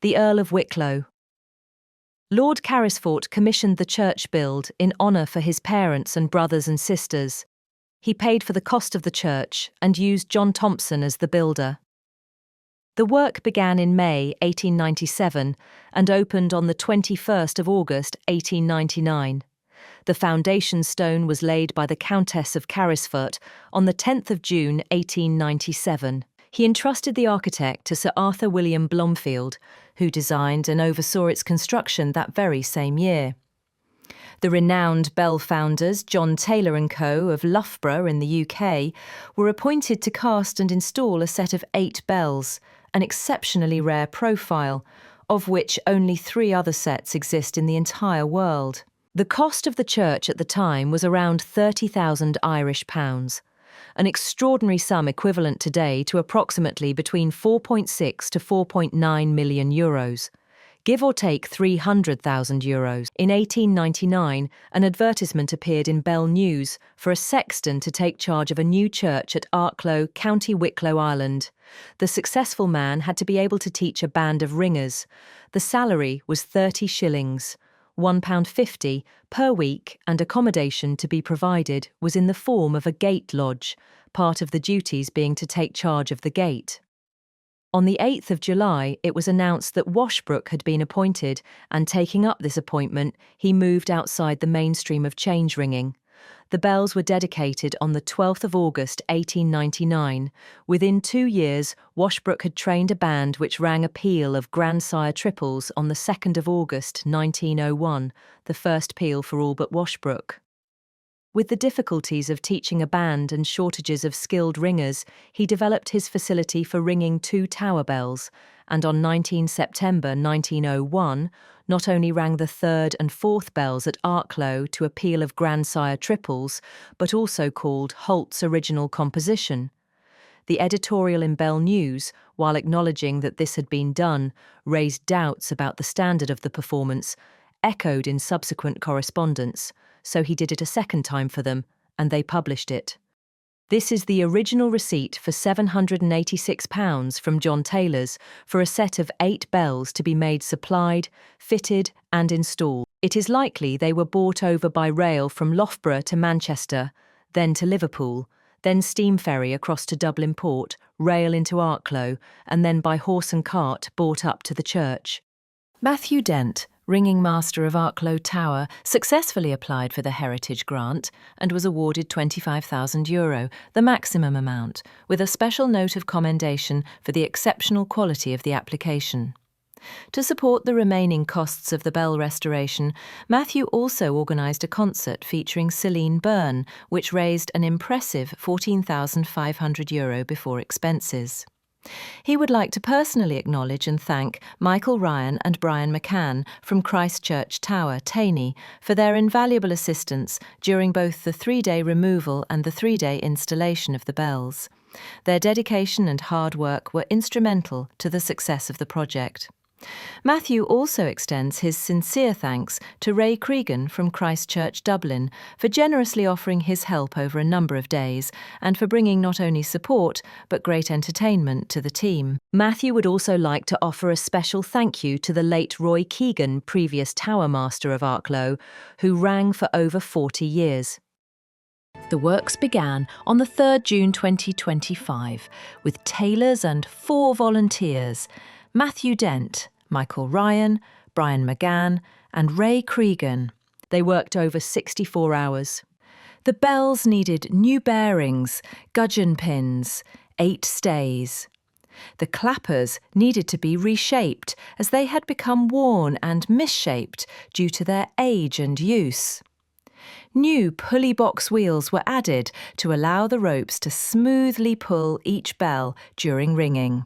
The Earl of Wicklow. Lord Carysfort commissioned the church build in honour for his parents and brothers and sisters. He paid for the cost of the church and used John Thompson as the builder. The work began in May 1897 and opened on the 21st of August 1899. The foundation stone was laid by the Countess of Carysfort on the 10th of June 1897. He entrusted the architect to Sir Arthur William Blomfield, who designed and oversaw its construction that very same year. The renowned bell founders John Taylor & Co. of Loughborough in the UK were appointed to cast and install a set of 8 bells, an exceptionally rare profile, of which only 3 other sets exist in the entire world. The cost of the church at the time was around £30,000 Irish, an extraordinary sum equivalent today to approximately between 4.6 to 4.9 million euros, give or take 300,000 euros. In 1899, an advertisement appeared in Bell News for a sexton to take charge of a new church at Arklow, County Wicklow, Ireland. The successful man had to be able to teach a band of ringers. The salary was 30 shillings. £1.50 per week, and accommodation to be provided was in the form of a gate lodge, part of the duties being to take charge of the gate. On the 8th of July, it was announced that Washbrook had been appointed, and taking up this appointment, he moved outside the mainstream of change ringing. The bells were dedicated on the 12th of August 1899. Within 2 years, Washbrook had trained a band which rang a peal of grandsire triples on the 2nd of August 1901, the first peal for all but Washbrook. With the difficulties of teaching a band and shortages of skilled ringers, he developed his facility for ringing 2 tower bells, and on 19 September 1901, not only rang the 3rd and 4th bells at Arklow to a peal of grandsire triples, but also called Holt's original composition. The editorial in Bell News, while acknowledging that this had been done, raised doubts about the standard of the performance, echoed in subsequent correspondence, so he did it a second time for them, and they published it. This is the original receipt for £786 from John Taylor's for a set of 8 bells to be made supplied, fitted and installed. It is likely they were brought over by rail from Loughborough to Manchester, then to Liverpool, then steam ferry across to Dublin Port, rail into Arklow, and then by horse and cart brought up to the church. Matthew Dent, ringing master of Arklow Tower, successfully applied for the Heritage Grant and was awarded €25,000, the maximum amount, with a special note of commendation for the exceptional quality of the application. To support the remaining costs of the bell restoration, Matthew also organised a concert featuring Celine Byrne, which raised an impressive €14,500 before expenses. He would like to personally acknowledge and thank Michael Ryan and Brian McCann from Christchurch Tower, Taney, for their invaluable assistance during both the 3-day removal and the 3-day installation of the bells. Their dedication and hard work were instrumental to the success of the project. Matthew also extends his sincere thanks to Ray Cregan from Christchurch, Dublin, for generously offering his help over a number of days and for bringing not only support but great entertainment to the team. Matthew would also like to offer a special thank you to the late Roy Keegan, previous tower master of Arklow, who rang for over 40 years. The works began on the 3rd June 2025 with tailors and 4 volunteers: Matthew Dent, Michael Ryan, Brian McGann and Ray Cregan. They worked over 64 hours. The bells needed new bearings, gudgeon pins, 8 stays. The clappers needed to be reshaped as they had become worn and misshaped due to their age and use. New pulley box wheels were added to allow the ropes to smoothly pull each bell during ringing.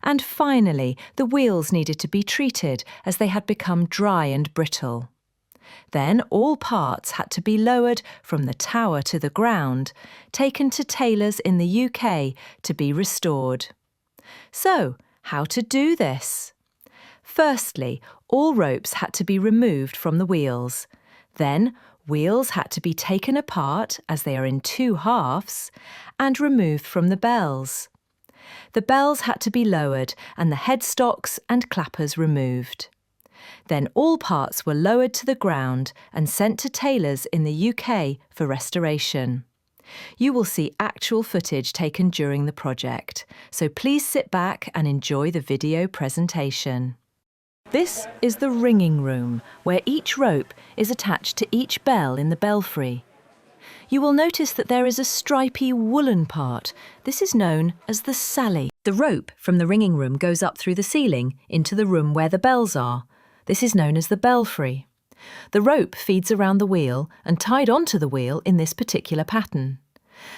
And finally, the wheels needed to be treated as they had become dry and brittle. Then all parts had to be lowered from the tower to the ground, taken to tailors in the UK to be restored. So, how to do this? Firstly, all ropes had to be removed from the wheels. Then, wheels had to be taken apart, as they are in 2 halves, and removed from the bells. The bells had to be lowered and the headstocks and clappers removed. Then all parts were lowered to the ground and sent to tailors in the UK for restoration. You will see actual footage taken during the project, so please sit back and enjoy the video presentation. This is the ringing room, where each rope is attached to each bell in the belfry. You will notice that there is a stripy woolen part. This is known as the sally. The rope from the ringing room goes up through the ceiling into the room where the bells are. This is known as the belfry. The rope feeds around the wheel and tied onto the wheel in this particular pattern.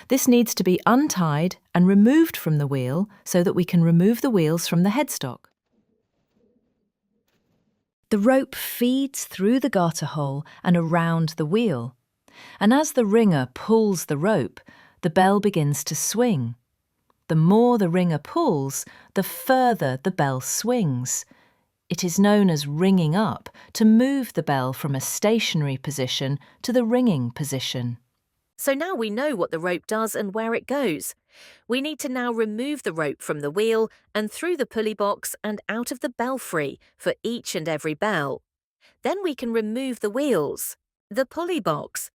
This needs to be untied and removed from the wheel so that we can remove the wheels from the headstock. The rope feeds through the garter hole and around the wheel. And as the ringer pulls the rope, the bell begins to swing. The more the ringer pulls, the further the bell swings. It is known as ringing up, to move the bell from a stationary position to the ringing position. So now we know what the rope does and where it goes. We need to now remove the rope from the wheel and through the pulley box and out of the belfry for each and every bell. Then we can remove the wheels, the pulley box,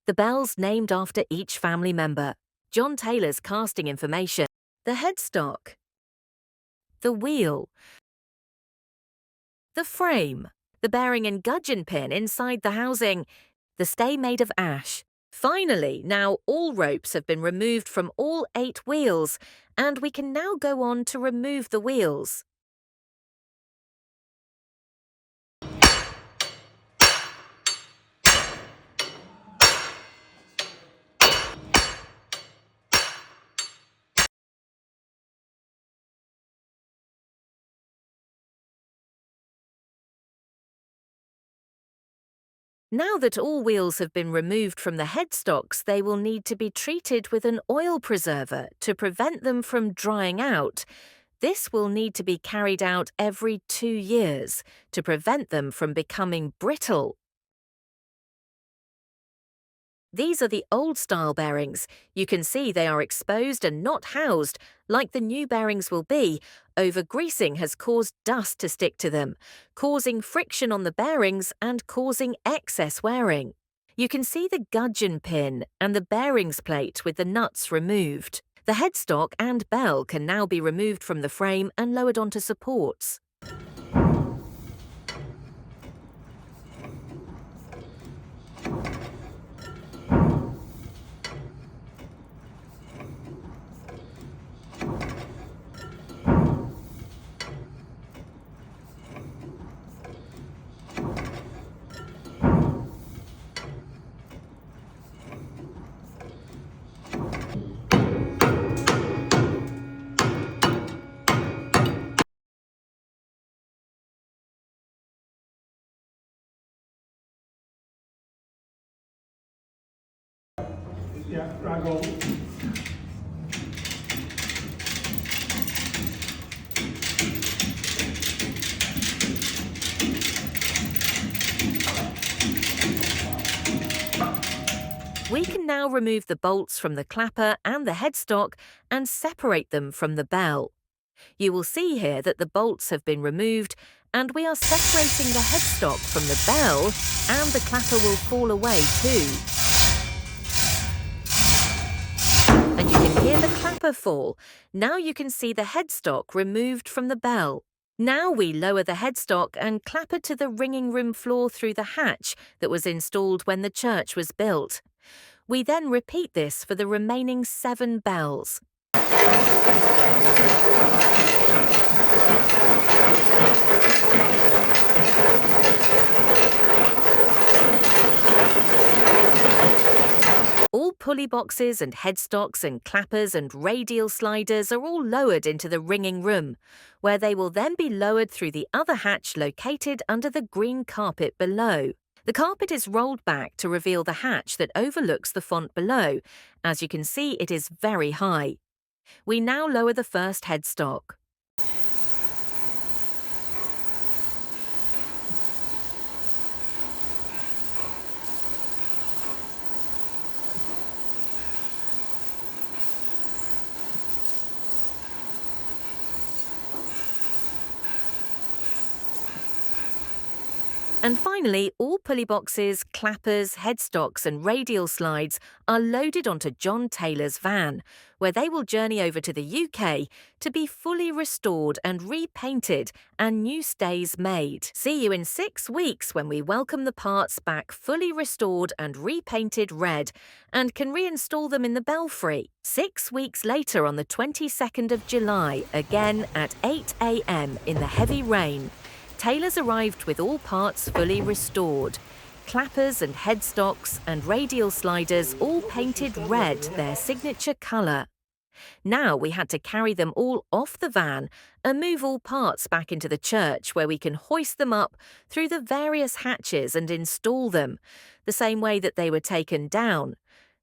the bells named after each family member, John Taylor's casting information, the headstock, the wheel, the frame, the bearing and gudgeon pin inside the housing, the stay made of ash. Finally, now all ropes have been removed from all 8 wheels, and we can now go on to remove the wheels. Now that all wheels have been removed from the headstocks, they will need to be treated with an oil preserver to prevent them from drying out. This will need to be carried out every 2 years to prevent them from becoming brittle. These are the old-style bearings. You can see they are exposed and not housed, like the new bearings will be. Over-greasing has caused dust to stick to them, causing friction on the bearings and causing excess wearing. You can see the gudgeon pin and the bearings plate with the nuts removed. The headstock and bell can now be removed from the frame and lowered onto supports. Yeah, drag on. We can now remove the bolts from the clapper and the headstock and separate them from the bell. You will see here that the bolts have been removed and we are separating the headstock from the bell, and the clapper will fall away too. And you can hear the clapper fall. Now you can see the headstock removed from the bell. Now we lower the headstock and clapper to the ringing room floor through the hatch that was installed when the church was built. We then repeat this for the remaining 7 bells. All pulley boxes and headstocks and clappers and radial sliders are all lowered into the ringing room, where they will then be lowered through the other hatch located under the green carpet below. The carpet is rolled back to reveal the hatch that overlooks the font below. As you can see, it is very high. We now lower the first headstock. And finally, all pulley boxes, clappers, headstocks and radial slides are loaded onto John Taylor's van, where they will journey over to the UK to be fully restored and repainted and new stays made. See you in 6 weeks when we welcome the parts back fully restored and repainted red and can reinstall them in the belfry. 6 weeks later on the 22nd of July, again at 8 a.m. in the heavy rain, Taylor's arrived with all parts fully restored. Clappers and headstocks and radial sliders all painted red, their signature colour. Now we had to carry them all off the van and move all parts back into the church where we can hoist them up through the various hatches and install them, the same way that they were taken down.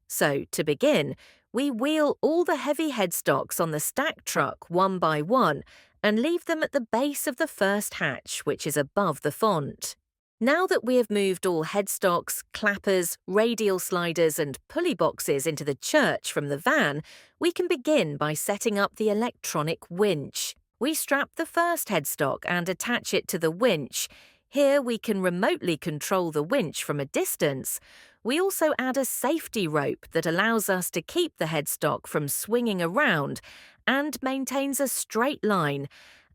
So, to begin, we wheel all the heavy headstocks on the stack truck one by one and leave them at the base of the first hatch, which is above the font. Now that we have moved all headstocks, clappers, radial sliders and pulley boxes into the church from the van, we can begin by setting up the electronic winch. We strap the first headstock and attach it to the winch. Here we can remotely control the winch from a distance. We also add a safety rope that allows us to keep the headstock from swinging around and maintains a straight line.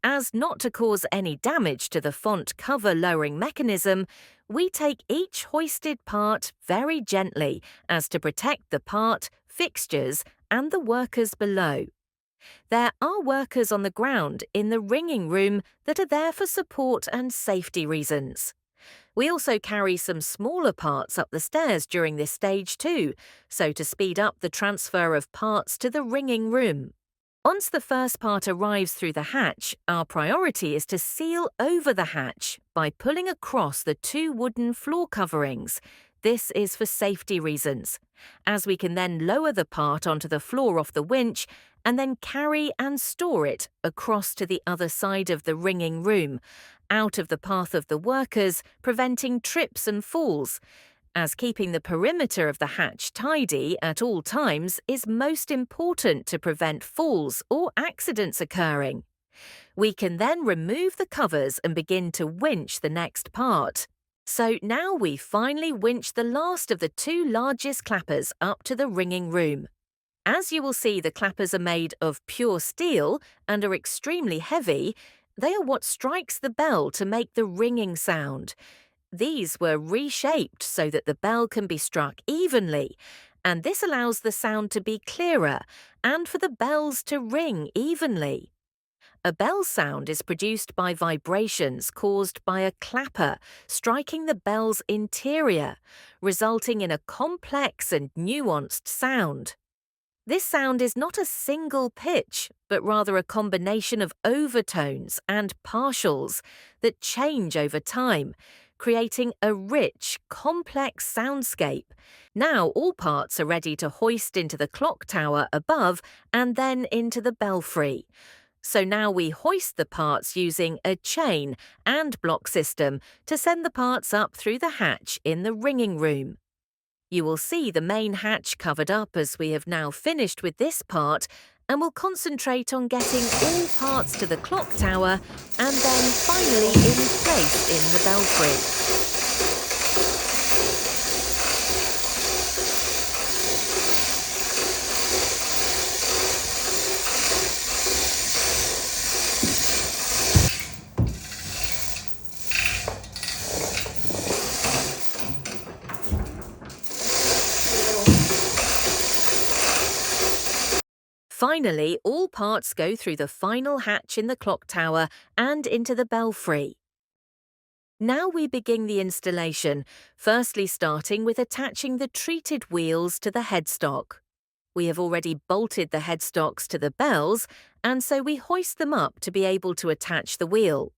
As not to cause any damage to the font cover lowering mechanism, we take each hoisted part very gently as to protect the part, fixtures and the workers below. There are workers on the ground in the ringing room that are there for support and safety reasons. We also carry some smaller parts up the stairs during this stage too, so to speed up the transfer of parts to the ringing room. Once the first part arrives through the hatch, our priority is to seal over the hatch by pulling across the 2 wooden floor coverings. This is for safety reasons, as we can then lower the part onto the floor off the winch and then carry and store it across to the other side of the ringing room, out of the path of the workers, preventing trips and falls, as keeping the perimeter of the hatch tidy at all times is most important to prevent falls or accidents occurring. We can then remove the covers and begin to winch the next part. So now we finally winch the last of the 2 largest clappers up to the ringing room. As you will see, the clappers are made of pure steel and are extremely heavy. They are what strikes the bell to make the ringing sound. These were reshaped so that the bell can be struck evenly, and this allows the sound to be clearer and for the bells to ring evenly. A bell sound is produced by vibrations caused by a clapper striking the bell's interior, resulting in a complex and nuanced sound. This sound is not a single pitch, but rather a combination of overtones and partials that change over time, creating a rich, complex soundscape. Now all parts are ready to hoist into the clock tower above and then into the belfry. So now we hoist the parts using a chain and block system to send the parts up through the hatch in the ringing room. You will see the main hatch covered up as we have now finished with this part, and will concentrate on getting all parts to the clock tower and then finally in place in the belfry. Finally, all parts go through the final hatch in the clock tower and into the belfry. Now we begin the installation, firstly starting with attaching the treated wheels to the headstock. We have already bolted the headstocks to the bells, and so we hoist them up to be able to attach the wheel.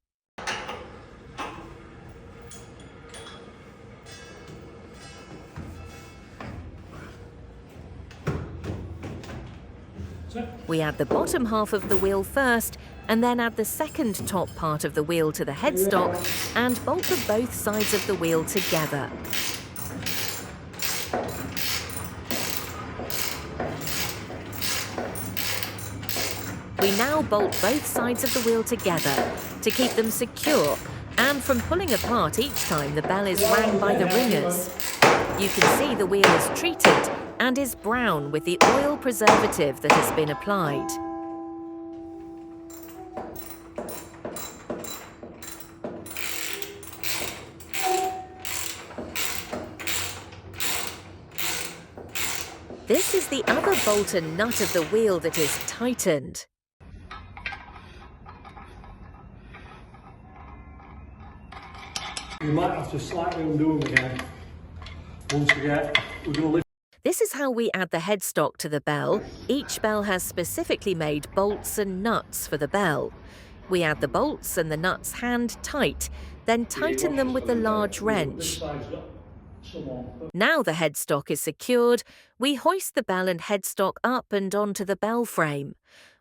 We add the bottom half of the wheel first, and then add the second top part of the wheel to the headstock and bolt the both sides of the wheel together. We now bolt both sides of the wheel together to keep them secure, And from pulling apart each time the bell is rang by the ringers. You can see the wheel is treated and is brown with the oil preservative that has been applied. This is the other bolt and nut of the wheel that is tightened. We might have to slightly undo them again. Once again, we're going to lift. This is how we add the headstock to the bell. Each bell has specifically made bolts and nuts for the bell. We add the bolts and the nuts hand tight, then tighten them with the large wrench. Now the headstock is secured, we hoist the bell and headstock up and onto the bell frame.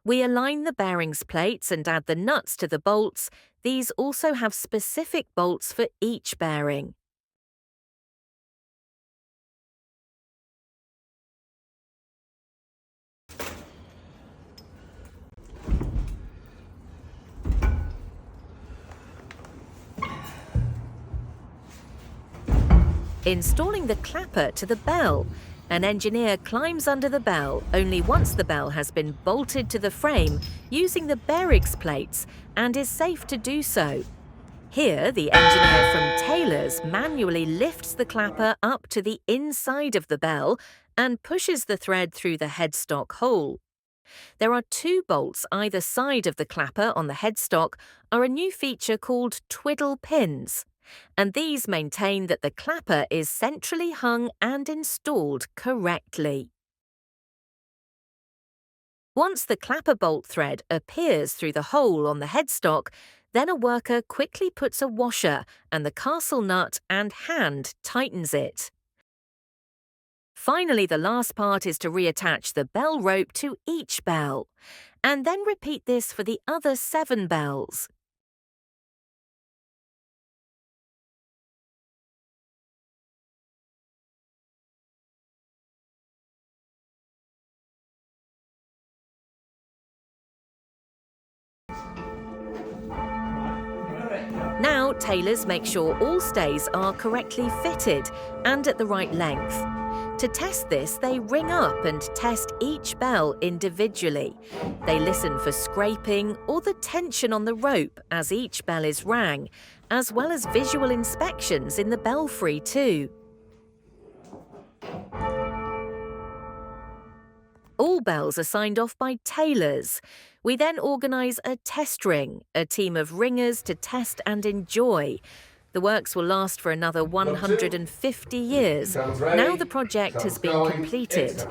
We align the bearings plates and add the nuts to the bolts. These also have specific bolts for each bearing. Installing the clapper to the bell. An engineer climbs under the bell only once the bell has been bolted to the frame using the bearings plates and is safe to do so. Here, the engineer from Taylor's manually lifts the clapper up to the inside of the bell and pushes the thread through the headstock hole. There are 2 bolts either side of the clapper on the headstock are a new feature called twiddle pins, and these maintain that the clapper is centrally hung and installed correctly. Once the clapper bolt thread appears through the hole on the headstock, then a worker quickly puts a washer and the castle nut and hand tightens it. Finally, the last part is to reattach the bell rope to each bell, and then repeat this for the other 7 bells. Now, tailors make sure all stays are correctly fitted and at the right length. To test this, they ring up and test each bell individually. They listen for scraping or the tension on the rope as each bell is rang, as well as visual inspections in the belfry too. All bells are signed off by tailors. We then organise a test ring, a team of ringers to test and enjoy. The works will last for another 150 years. Now the project has been completed.